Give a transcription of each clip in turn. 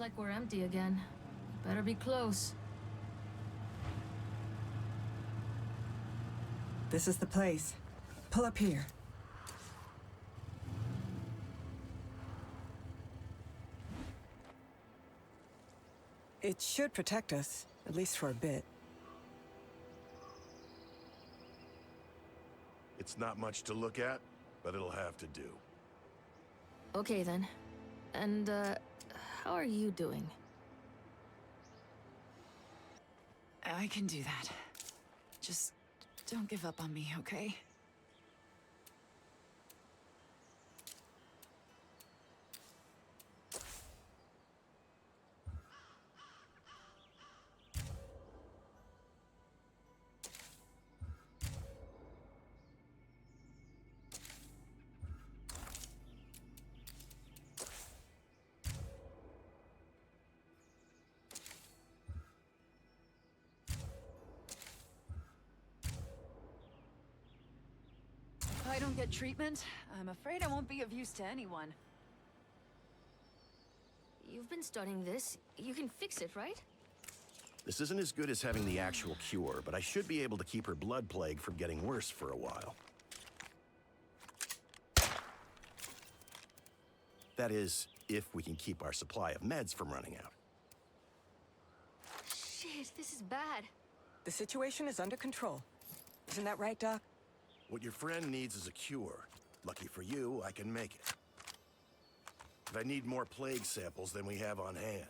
like we're empty again. Better be close. This is the place. Pull up here. It should protect us, at least for a bit. It's not much to look at, but it'll have to do. Okay then. And, how are you doing? I can do that. Just don't give up on me, okay? If I don't get treatment, I'm afraid I won't be of use to anyone. You've been studying this. You can fix it, right? This isn't as good as having the actual cure, but I should be able to keep her blood plague from getting worse for a while. That is, if we can keep our supply of meds from running out. Shit, this is bad. The situation is under control. Isn't that right, Doc? What your friend needs is a cure. Lucky for you, I can make it. But I need more plague samples than we have on hand.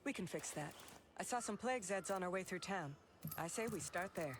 We can fix that. I saw some plague Zeds on our way through town. I say we start there.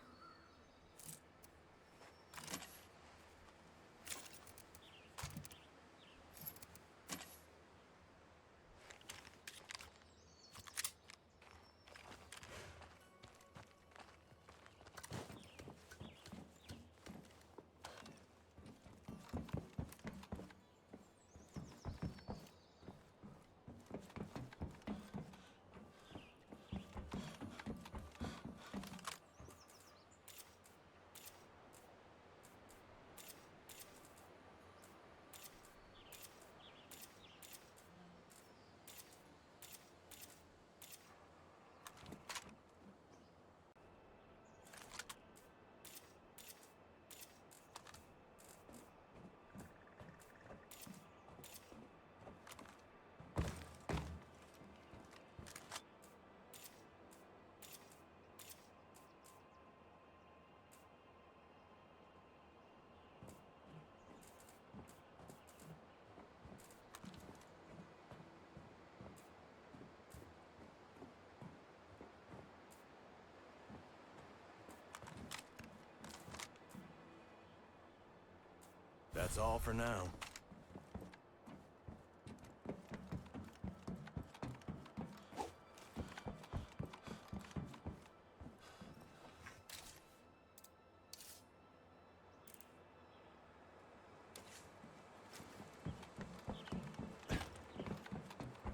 That's all for now.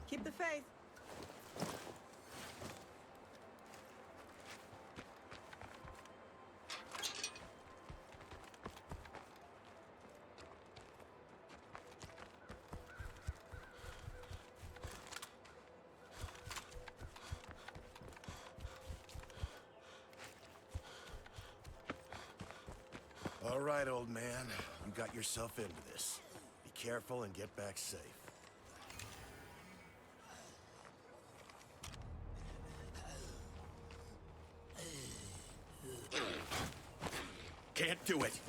Keep the faith. All right, old man. You got yourself into this. Be careful and get back safe. Can't do it.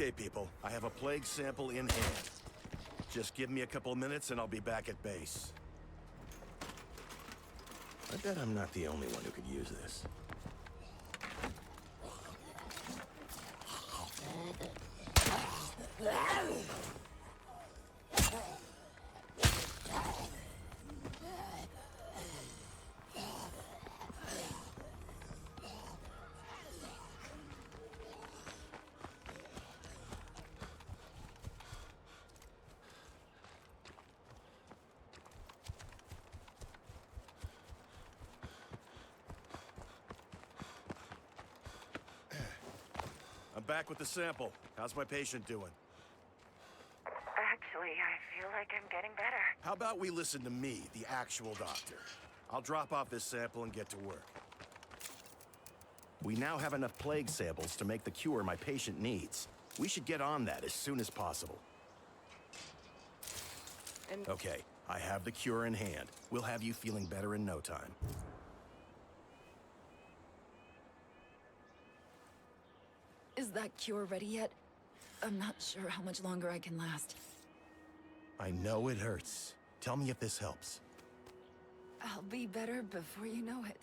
Okay, people. I have a plague sample in hand. Just give me a couple minutes and I'll be back at base. I bet I'm not the only one who could use this. back with the sample. How's my patient doing? Actually, I feel like I'm getting better. How about we listen to me, the actual doctor? I'll drop off this sample and get to work. We now have enough plague samples to make the cure my patient needs. We should get on that as soon as possible. Okay, I have the cure in hand. We'll have you feeling better in no time. Is that cure ready yet? I'm not sure how much longer I can last. I know it hurts. Tell me if this helps. I'll be better before you know it.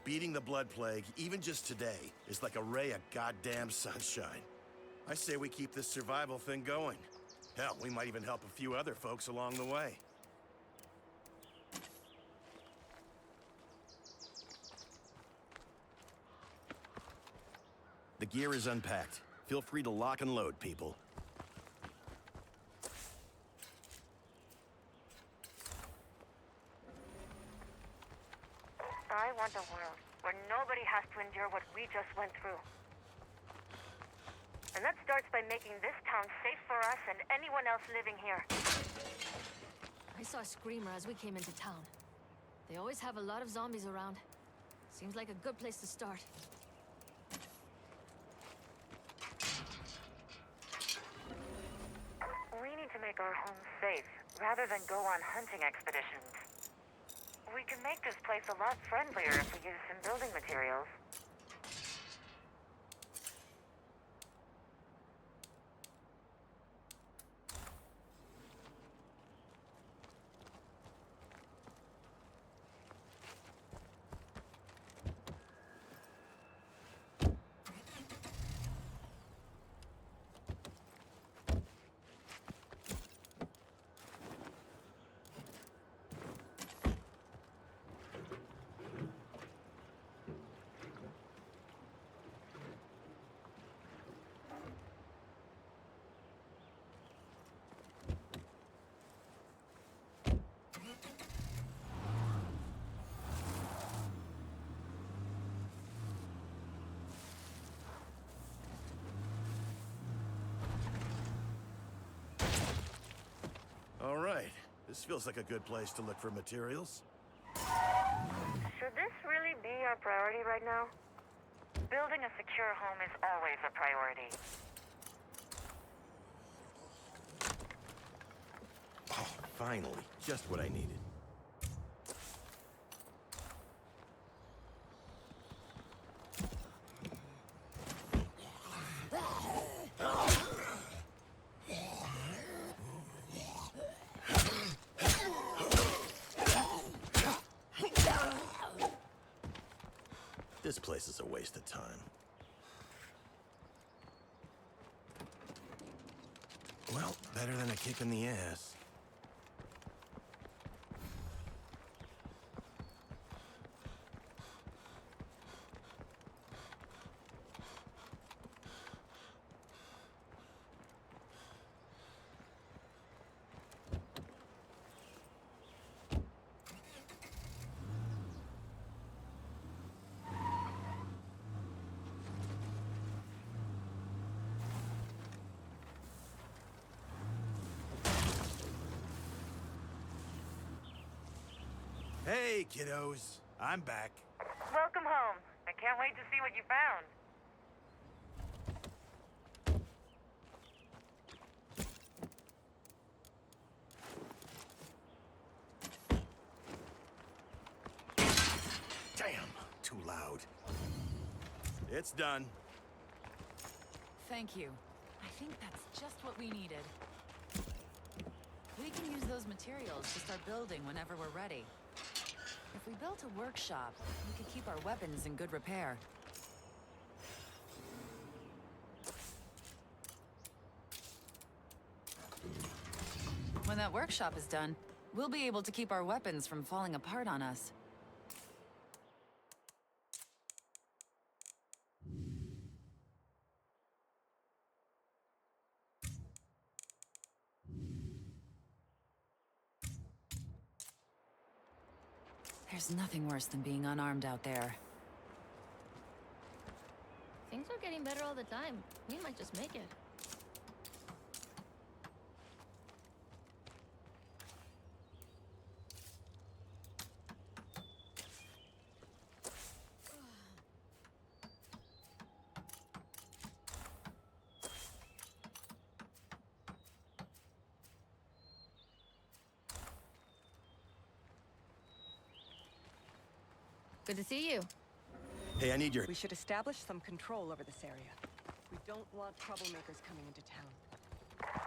Beating the blood plague, even just today, is like a ray of goddamn sunshine. I say we keep this survival thing going. Hell, we might even help a few other folks along the way. The gear is unpacked. Feel free to lock and load, people. I want a world where nobody has to endure what we just went through. And that starts by making this town safe for us and anyone else living here. I saw a screamer as we came into town. They always have a lot of zombies around. Seems like a good place to start. We need to make our home safe, rather than go on hunting expeditions. We can make this place a lot friendlier if we use some building materials. All right. This feels like a good place to look for materials. Should this really be our priority right now? Building a secure home is always a priority. Oh, finally. Just what I needed. This place is a waste of time. Well, better than a kick in the ass. Hey, kiddos. I'm back. Welcome home. I can't wait to see what you found. Damn, too loud. It's done. Thank you. I think that's just what we needed. We can use those materials to start building whenever we're ready. If we built a workshop, we could keep our weapons in good repair. When that workshop is done, we'll be able to keep our weapons from falling apart on us. There's nothing worse than being unarmed out there. Things are getting better all the time. We might just make it. Good to see you. Hey, I need your... We should establish some control over this area. We don't want troublemakers coming into town.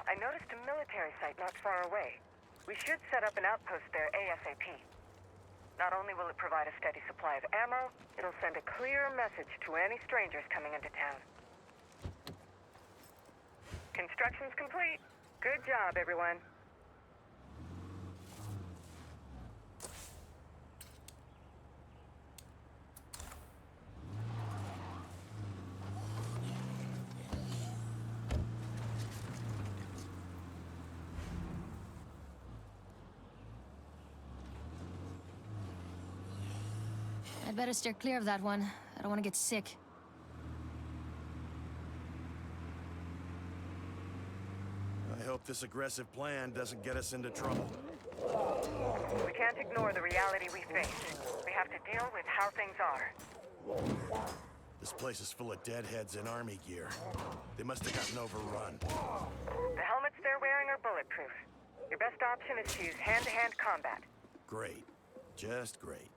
I noticed a military site not far away. We should set up an outpost there ASAP. Not only will it provide a steady supply of ammo, it'll send a clear message to any strangers coming into town. Construction's complete. Good job, everyone. I'd better steer clear of that one. I don't want to get sick. I hope this aggressive plan doesn't get us into trouble. We can't ignore the reality we face. We have to deal with how things are. This place is full of deadheads in army gear. They must have gotten overrun. The helmets they're wearing are bulletproof. Your best option is to use hand-to-hand combat. Great. Just great.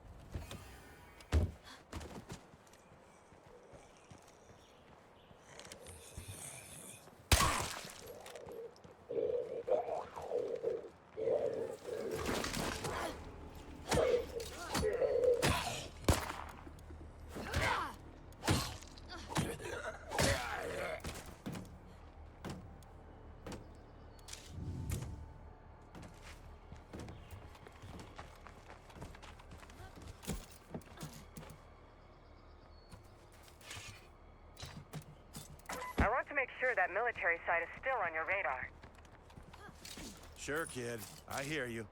I want to make sure that military site is still on your radar. Sure, kid. I hear you.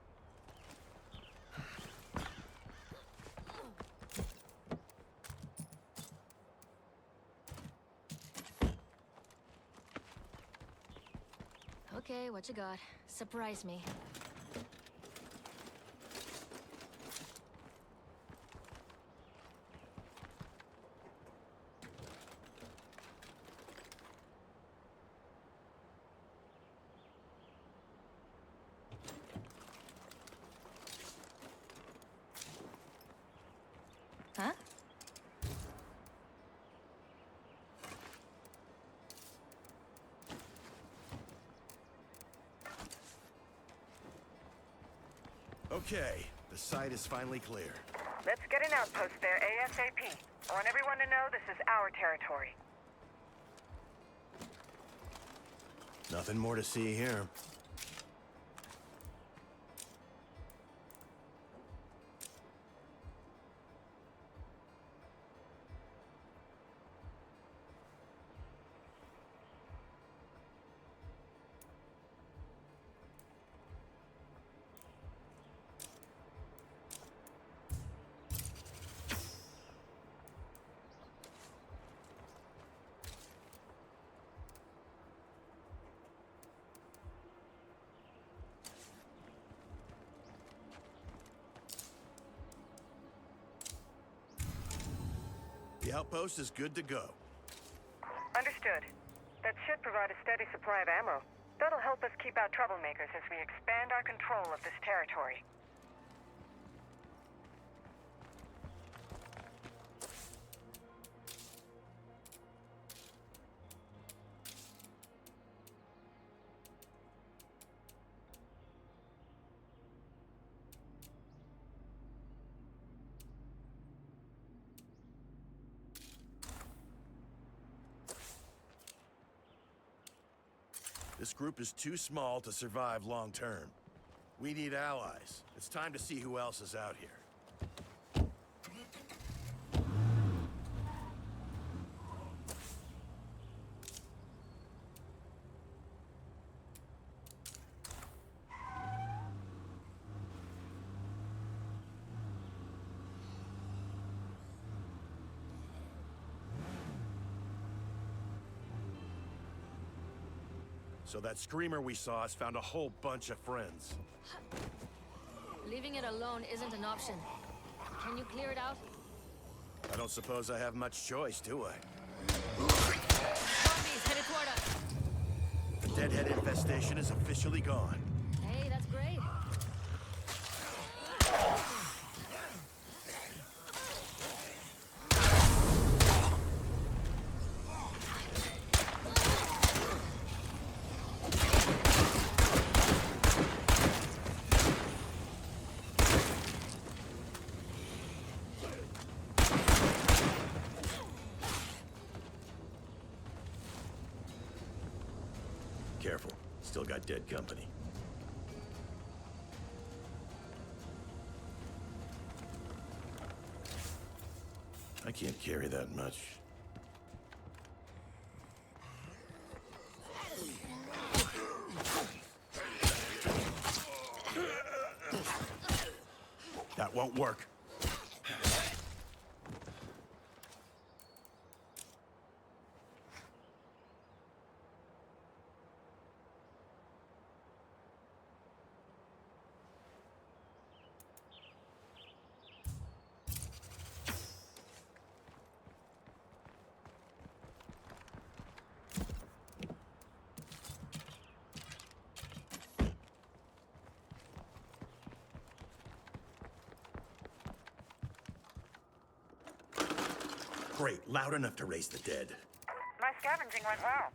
Okay, what you got? Surprise me. Huh? Okay, the site is finally clear. Let's get an outpost there ASAP. I want everyone to know this is our territory. Nothing more to see here. The outpost is good to go. Understood. That should provide a steady supply of ammo. That'll help us keep out troublemakers as we expand our control of this territory. This group is too small to survive long term. We need allies. It's time to see who else is out here. So that screamer we saw has found a whole bunch of friends. Leaving it alone isn't an option. Can you clear it out? I don't suppose I have much choice, do I? Zombies headed toward us. The deadhead infestation is officially gone. Hey, that's great. Careful. Still got dead company. I can't carry that much. That won't work. Great, loud enough to raise the dead. My scavenging went well.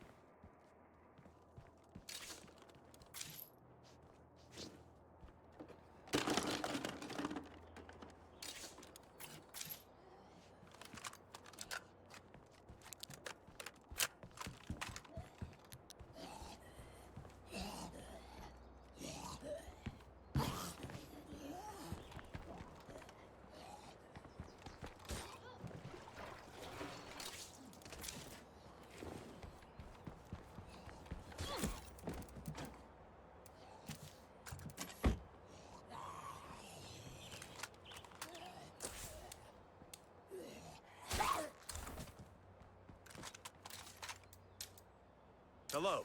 Hello.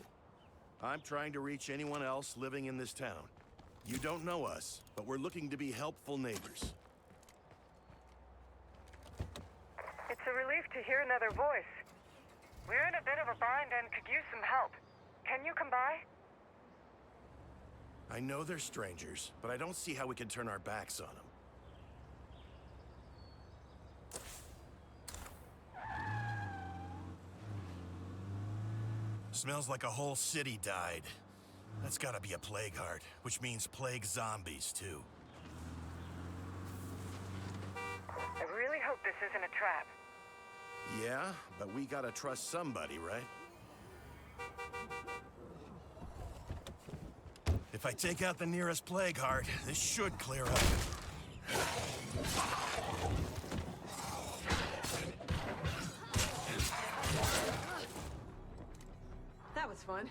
I'm trying to reach anyone else living in this town. You don't know us, but we're looking to be helpful neighbors. It's a relief to hear another voice. We're in a bit of a bind and could use some help. Can you come by? I know they're strangers, but I don't see how we can turn our backs on them. Smells like a whole city died. That's gotta be a plague heart, which means plague zombies, too. I really hope this isn't a trap. Yeah, but we gotta trust somebody, right? If I take out the nearest plague heart, this should clear up. That was fun.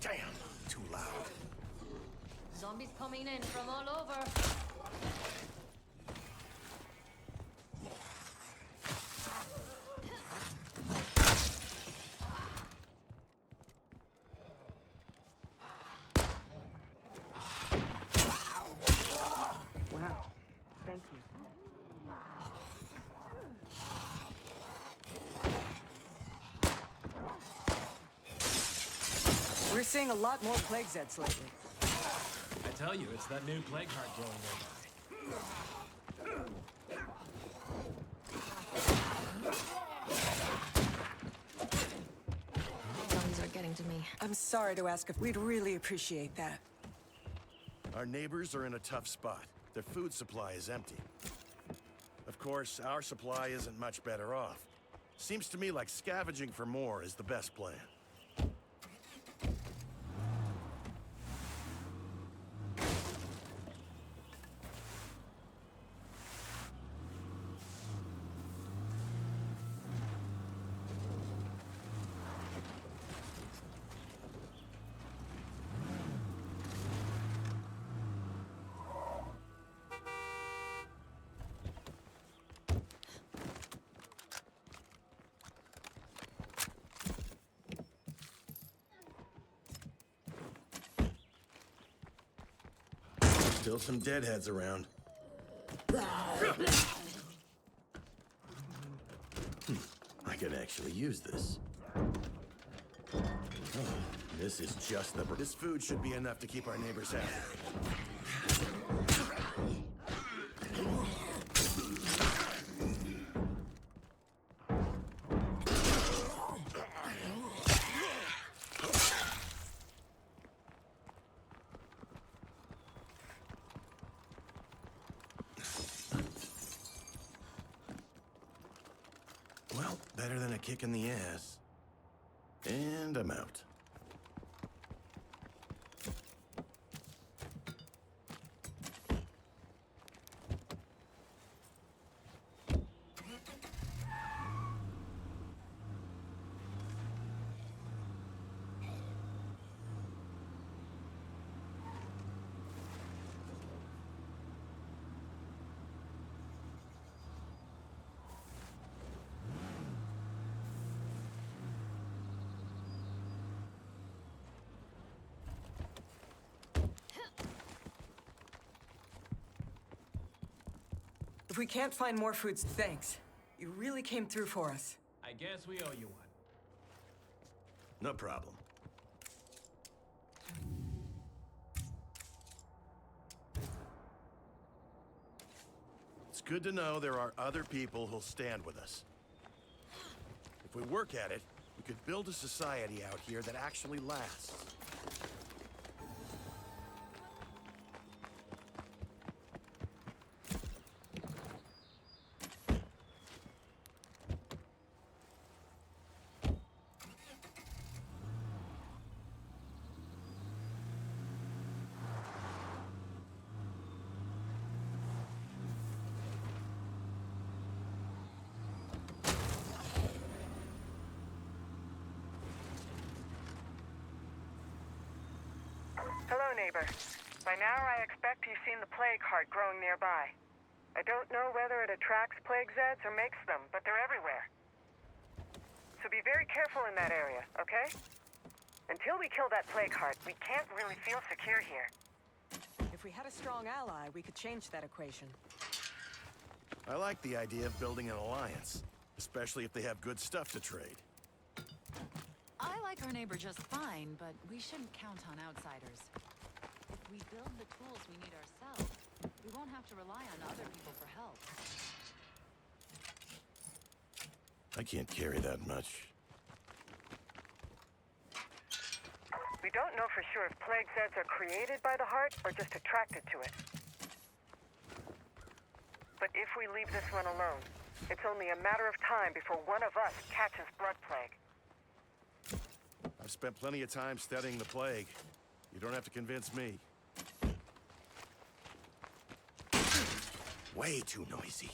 Damn, too loud. Zombies coming in from all over. Wow. Thank you. We're seeing a lot more plague Zeds lately. I tell you, it's that new plague heart growing nearby. Zombies are getting to me. I'm sorry to ask if we'd really appreciate that. Our neighbors are in a tough spot. Their food supply is empty. Of course, our supply isn't much better off. Seems to me like scavenging for more is the best plan. Still some deadheads around. I could actually use this. Oh, this is just the... This food should be enough to keep our neighbors happy. Well, better than a kick in the ass. And I'm out. If we can't find more foods, thanks. You really came through for us. I guess we owe you one. No problem. It's good to know there are other people who'll stand with us. If we work at it, we could build a society out here that actually lasts. Hello, neighbor. By now, I expect you've seen the plague heart growing nearby. I don't know whether it attracts plague Zeds or makes them, but they're everywhere. So be very careful in that area, okay? Until we kill that plague heart, we can't really feel secure here. If we had a strong ally, we could change that equation. I like the idea of building an alliance, especially if they have good stuff to trade. I like our neighbor just fine, but we shouldn't count on outsiders. If we build the tools we need ourselves, we won't have to rely on other people for help. I can't carry that much. We don't know for sure if plague Zeds are created by the heart or just attracted to it. But if we leave this one alone, it's only a matter of time before one of us catches blood plague. I've spent plenty of time studying the plague. You don't have to convince me. Way too noisy.